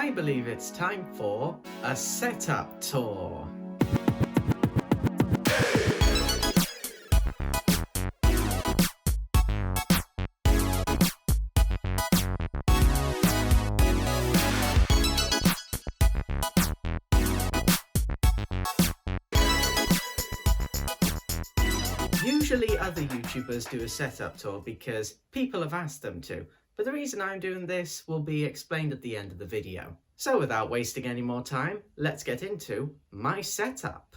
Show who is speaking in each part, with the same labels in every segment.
Speaker 1: I believe it's time for a setup tour. Usually other YouTubers do a setup tour because people have asked them to, but the reason I'm doing this will be explained at the end of the video. So without wasting any more time, let's get into my setup.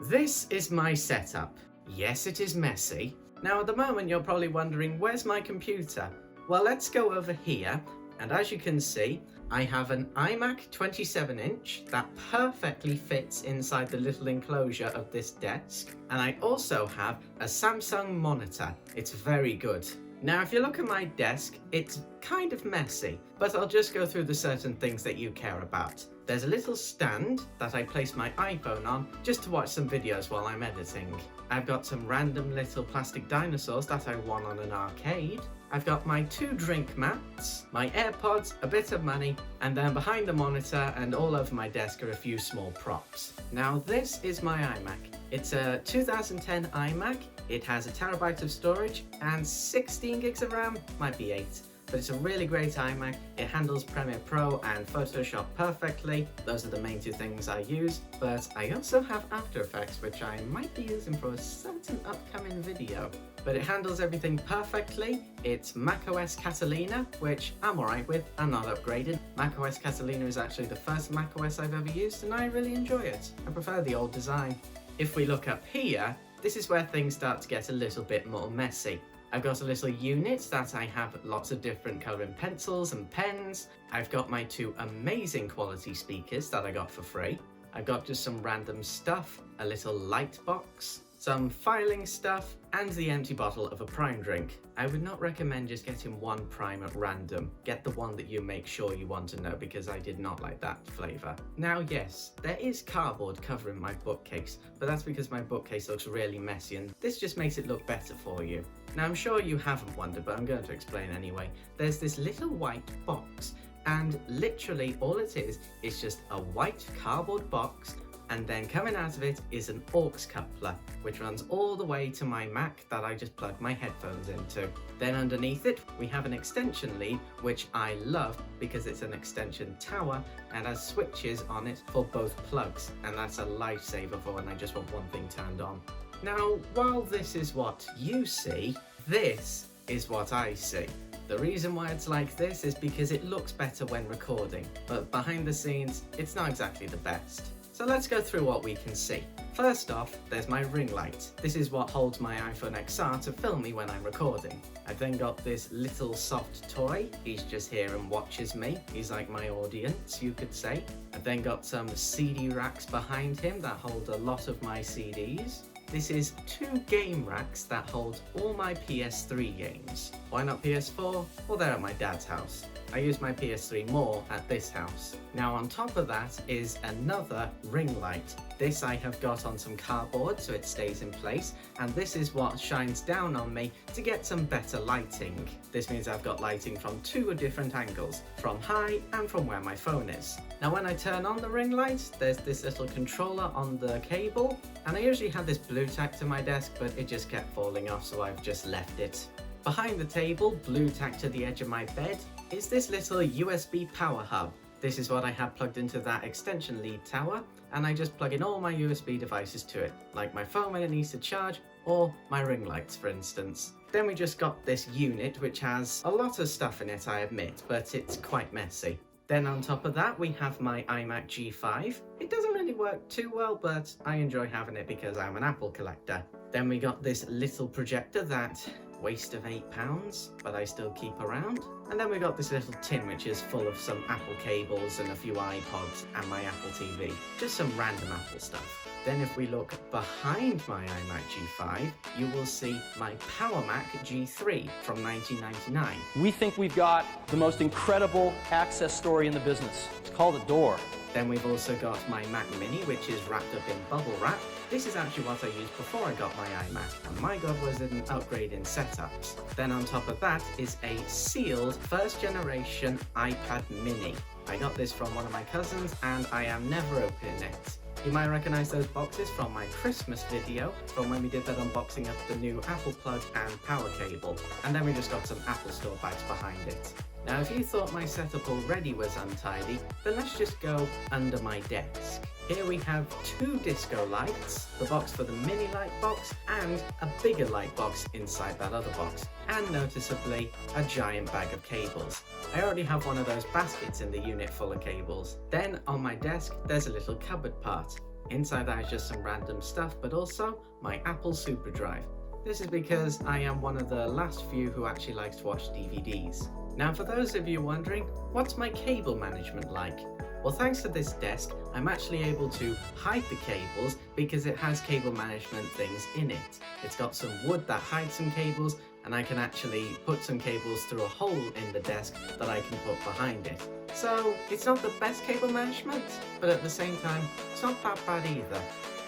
Speaker 1: This is my setup. Yes, it is messy. Now at the moment you're probably wondering, where's my computer? Well, let's go over here, and as you can see, I have an iMac 27-inch that perfectly fits inside the little enclosure of this desk, and I also have a Samsung monitor. It's very good. Now if you look at my desk, it's kind of messy, but I'll just go through the certain things that you care about. There's a little stand that I place my iPhone on just to watch some videos while I'm editing. I've got some random little plastic dinosaurs that I won on an arcade. I've got my 2 drink mats, my AirPods, a bit of money, and then behind the monitor and all over my desk are a few small props. Now this is my iMac. It's a 2010 iMac. It has 1 terabyte of storage and 16 gigs of RAM, might be 8. But it's a really great iMac. It handles Premiere Pro and Photoshop perfectly. Those are the main 2 things I use, but I also have After Effects, which I might be using for a certain upcoming video. But it handles everything perfectly. It's macOS Catalina, which I'm alright with. I'm not upgraded. macOS Catalina is actually the first macOS I've ever used, and I really enjoy it. I prefer the old design. If we look up here, this is where things start to get a little bit more messy. I've got a little unit that I have lots of different colouring pencils and pens. I've got my 2 amazing quality speakers that I got for free. I've got just some random stuff, a little light box, some filing stuff, and the empty bottle of a prime drink. I would not recommend just getting 1 prime at random. Get the one that you make sure you want to know, because I did not like that flavour. Now yes, there is cardboard covering my bookcase, but that's because my bookcase looks really messy and this just makes it look better for you. Now I'm sure you haven't wondered, but I'm going to explain anyway. There's this little white box, and literally all it is just a white cardboard box, and then coming out of it is an aux coupler, which runs all the way to my Mac that I just plug my headphones into. Then underneath it, we have an extension lead, which I love because it's an extension tower and has switches on it for both plugs, and that's a lifesaver for when I just want one thing turned on. Now, while this is what you see, this is what I see. The reason why it's like this is because it looks better when recording, but behind the scenes, it's not exactly the best. So let's go through what we can see. First off, there's my ring light. This is what holds my iPhone XR to film me when I'm recording. I've then got this little soft toy. He's just here and watches me. He's like my audience, you could say. I've then got some CD racks behind him that hold a lot of my CDs. This is 2 game racks that hold all my PS3 games. Why not PS4? Well, they're at my dad's house. I use my PS3 more at this house. Now on top of that is another ring light. This I have got on some cardboard so it stays in place, and this is what shines down on me to get some better lighting. This means I've got lighting from 2 different angles, from high and from where my phone is. Now when I turn on the ring light, there's this little controller on the cable, and I usually have this blue tack to my desk, but it just kept falling off, so I've just left it. Behind the table, blue tacked to the edge of my bed, is this little USB power hub. This is what I have plugged into that extension lead tower, and I just plug in all my USB devices to it, like my phone when it needs to charge, or my ring lights for instance. Then we just got this unit which has a lot of stuff in it, I admit, but it's quite messy. Then on top of that we have my iMac G5. It doesn't really work too well, but I enjoy having it because I'm an Apple collector. Then we got this little projector that waste of £8, but I still keep around. And then we got this little tin which is full of some Apple cables and a few iPods and my Apple TV. Just some random Apple stuff. Then if we look behind my iMac G5, you will see my PowerMac G3 from 1999.
Speaker 2: We think we've got the most incredible access story in the business. It's called a door.
Speaker 1: Then we've also got my Mac Mini, which is wrapped up in bubble wrap. This is actually what I used before I got my iMac, and my god was it an upgrade in setups. Then on top of that is a sealed first generation iPad Mini. I got this from one of my cousins and I am never opening it. You might recognize those boxes from my Christmas video, from when we did that unboxing of the new Apple plug and power cable. And then we just got some Apple Store bags behind it. Now if you thought my setup already was untidy, then let's just go under my desk. Here we have two disco lights, the box for the mini light box, and a bigger light box inside that other box, and noticeably a giant bag of cables. I already have one of those baskets in the unit full of cables. Then on my desk there's a little cupboard part. Inside that is just some random stuff, but also my Apple SuperDrive. This is because I am one of the last few who actually likes to watch DVDs. Now for those of you wondering, what's my cable management like? Well, thanks to this desk, I'm actually able to hide the cables because it has cable management things in it. It's got some wood that hides some cables, and I can actually put some cables through a hole in the desk that I can put behind it. So it's not the best cable management, but at the same time, it's not that bad either.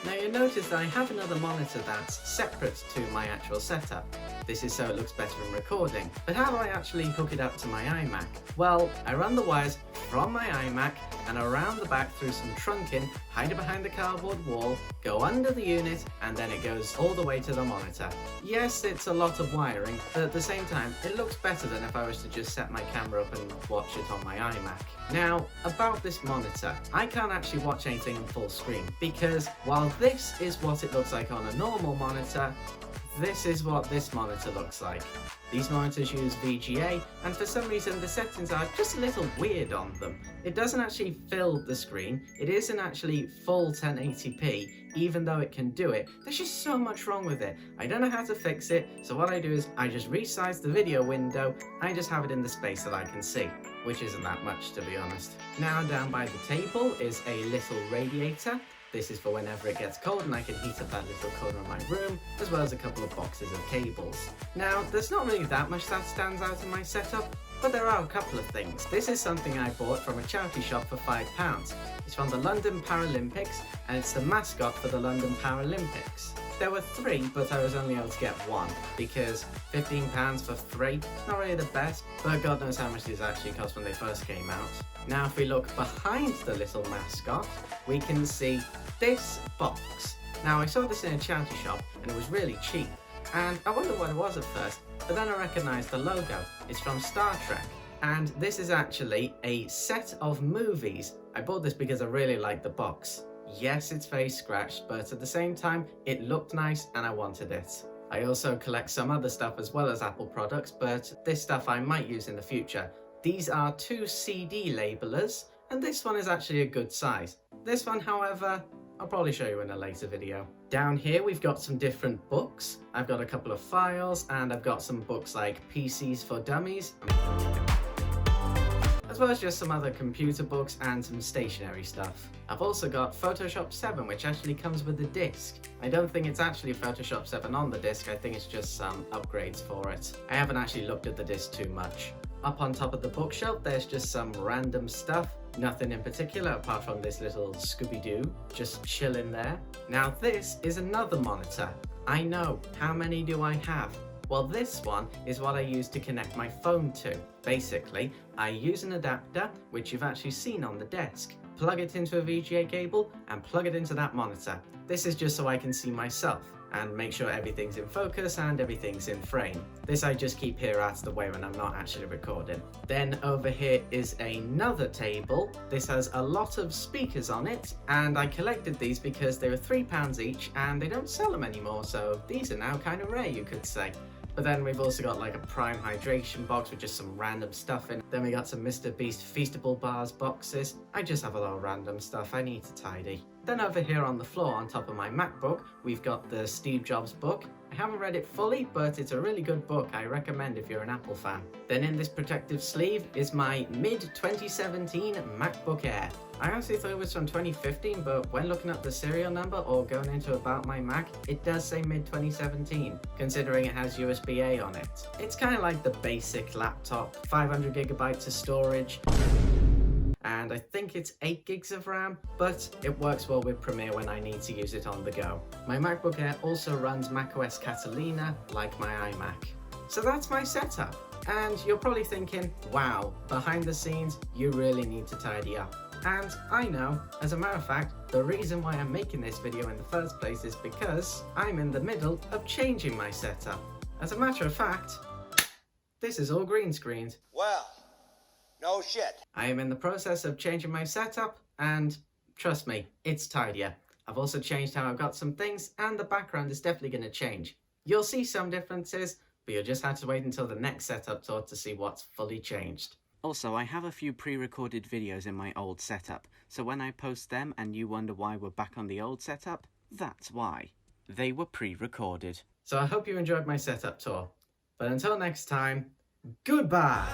Speaker 1: Now you'll notice that I have another monitor that's separate to my actual setup. This is so it looks better in recording. But how do I actually hook it up to my iMac? Well, I run the wires from my iMac and around the back through some trunking, hide it behind the cardboard wall, go under the unit, and then it goes all the way to the monitor. Yes, it's a lot of wiring, but at the same time, it looks better than if I was to just set my camera up and watch it on my iMac. Now, about this monitor, I can't actually watch anything in full screen because while this is what it looks like on a normal monitor, this is what this monitor looks like. These monitors use VGA, and for some reason the settings are just a little weird on them. It doesn't actually fill the screen, it isn't actually full 1080p, even though it can do it. There's just so much wrong with it. I don't know how to fix it, so what I do is I just resize the video window, I just have it in the space that I can see, which isn't that much to be honest. Now down by the table is a little radiator. This is for whenever it gets cold and I can heat up that little corner of my room, as well as a couple of boxes of cables. Now, there's not really that much that stands out in my setup, but there are a couple of things. This is something I bought from a charity shop for £5. It's from the London Paralympics, and it's the mascot for the London Paralympics. There were 3, but I was only able to get 1, because £15 for 3, not really the best, but God knows how much these actually cost when they first came out. Now if we look behind the little mascot, we can see this box. Now I saw this in a charity shop, and it was really cheap, and I wondered what it was at first, but then I recognised the logo. It's from Star Trek, and this is actually a set of movies. I bought this because I really like the box. Yes, it's very scratched, but at the same time, it looked nice and I wanted it. I also collect some other stuff as well as Apple products, but this stuff I might use in the future. These are 2 CD labelers, and this one is actually a good size. This one, however, I'll probably show you in a later video. Down here we've got some different books. I've got a couple of files, and I've got some books like PCs for Dummies, as well as just some other computer books and some stationery stuff. I've also got Photoshop 7, which actually comes with the disc. I don't think it's actually Photoshop 7 on the disc, I think it's just some upgrades for it. I haven't actually looked at the disc too much. Up on top of the bookshelf there's just some random stuff, nothing in particular apart from this little Scooby-Doo just chilling there. Now this is another monitor. I know, how many do I have? Well, this one is what I use to connect my phone to. Basically, I use an adapter, which you've actually seen on the desk, plug it into a VGA cable and plug it into that monitor. This is just so I can see myself and make sure everything's in focus and everything's in frame. This I just keep here out of the way when I'm not actually recording. Then over here is another table. This has a lot of speakers on it, and I collected these because they were £3 each and they don't sell them anymore, so these are now kind of rare, you could say. But then we've also got like a Prime hydration box with just some random stuff in. Then we got some Mr. Beast Feastable bars boxes. I just have a lot of random stuff I need to tidy. Then over here on the floor on top of my MacBook, we've got the Steve Jobs book. I haven't read it fully, but it's a really good book I recommend if you're an Apple fan. Then in this protective sleeve is my mid-2017 MacBook Air. I honestly thought it was from 2015, but when looking up the serial number or going into About My Mac, it does say mid-2017, considering it has USB-A on it. It's kind of like the basic laptop, 500 gigabytes of storage, and I think it's 8 gigs of RAM, but it works well with Premiere when I need to use it on the go. My MacBook Air also runs macOS Catalina like my iMac. So that's my setup. And you're probably thinking, wow, behind the scenes, you really need to tidy up. And I know, as a matter of fact, the reason why I'm making this video in the first place is because I'm in the middle of changing my setup. As a matter of fact, this is all green screened.
Speaker 2: Well, no shit.
Speaker 1: I am in the process of changing my setup, and trust me, it's tidier. I've also changed how I've got some things, and the background is definitely going to change. You'll see some differences, but you'll just have to wait until the next setup tour to see what's fully changed. Also, I have a few pre-recorded videos in my old setup, so when I post them and you wonder why we're back on the old setup, that's why. They were pre-recorded. So I hope you enjoyed my setup tour. But until next time, goodbye!